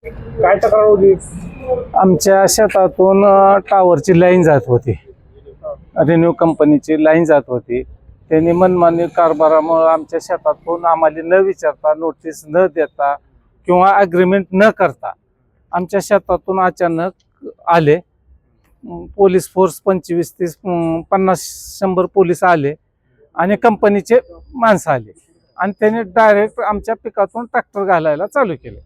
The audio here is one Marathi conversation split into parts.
काय तक्रार होती? आमच्या शेतातून टावरची लाईन जात होती, रेन्यू कंपनीची लाईन जात होती. त्यांनी मनमानी कारभारामुळे आमच्या शेतातून आम्हाला न विचारता, नोटीस न देता किंवा अग्रीमेंट न करता आमच्या शेतातून अचानक आले. पोलीस फोर्स 25, 30, 50, 100 पोलीस आले आणि कंपनीचे माणसं आले आणि त्यांनी डायरेक्ट आमच्या पिकातून ट्रॅक्टर घालायला चालू केले.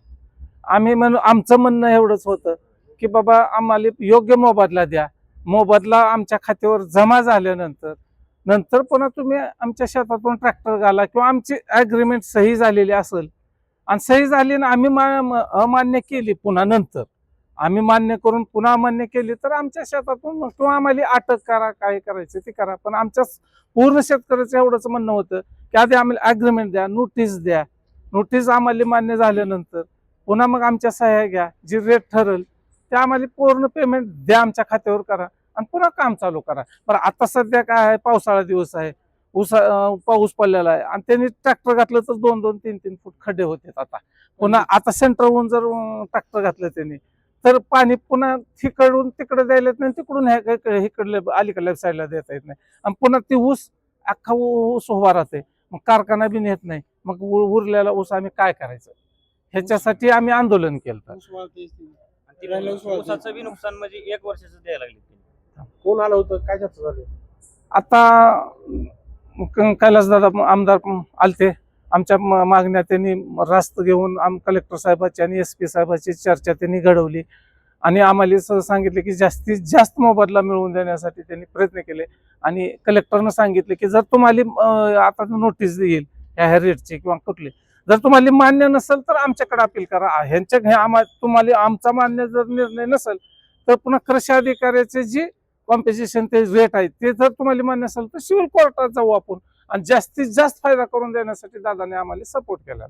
आमचं म्हणणं एवढंच होतं की बाबा आम्हाला योग्य मोबदला द्या. मोबदला आमच्या खात्यावर जमा झाल्यानंतर पुन्हा तुम्ही आमच्या शेतातून ट्रॅक्टर घाला किंवा आमची ॲग्रीमेंट सही झालेली असेल आणि सही झाली ना आम्ही अमान्य केली, पुन्हा नंतर आम्ही मान्य करून पुन्हा अमान्य केली तर आमच्या शेतातून किंवा आम्हाला अटक करा, काय करायचं ते करा. पण आमच्या पूर्ण शेतकऱ्याचं एवढंच म्हणणं होतं की आधी आम्हाला ॲग्रीमेंट द्या, नोटीस द्या. नोटीस आम्हाला मान्य झाल्यानंतर पुन्हा मग आमच्या सह्या घ्या, जी रेट ठरेल ते आम्हाला पूर्ण पेमेंट द्या, आमच्या खात्यावर करा आणि पुन्हा काम चालू करा. बरं आता सध्या काय आहे, पावसाळा दिवस आहे, पाऊस पडलेला आहे आणि त्यांनी ट्रॅक्टर घातलं तर 2-2, 3-3 फूट खड्डे होते. पुन्हा आता सेंटरहून जर ट्रॅक्टर घातलं त्यांनी तर पाणी पुन्हा तिकडून तिकडे द्यायला येत नाही, तिकडून इकडले अलीकडल्या साईडला देता येत नाही आणि पुन्हा ती ऊस अख्खा ऊस उभा राहते. मग कारखाना बी नेत नाही. मग उरलेला ऊस आम्ही काय करायचं, ह्याच्यासाठी आम्ही आंदोलन केलं. ऊसाचं बी नुकसान म्हणजे 1 वर्षाचं द्यायला लागले. कोण आलं होतं, काय चर्चा झाली? आता कैलासदादा आमदार आलते. आमच्या मागण्या त्यांनी रास्त घेऊन कलेक्टर साहेबांची आणि SP साहेबांची चर्चा त्यांनी घडवली आणि आम्हाला सांगितले की जास्तीत जास्त मोबदला मिळवून देण्यासाठी त्यांनी प्रयत्न केले आणि कलेक्टरनं सांगितले की जर तुम्हाला आता नोटीस देईल ह्या रेटची किंवा कुठली, जर तुम्हाला मान्य नसेल तर आमच्याकडे अपील करा. तुम्हाला आमचा मान्य जर निर्णय नसेल तर पुन्हा कृषी अधिकाऱ्याचे जी कॉम्पेन्सेशन ते रेट आहे ते जर तुम्हाला मान्य असेल तर सिव्हिल कोर्टात जाऊ आपण आणि जास्तीत जास्त फायदा करून देण्यासाठी दादाने आम्हाला सपोर्ट केला.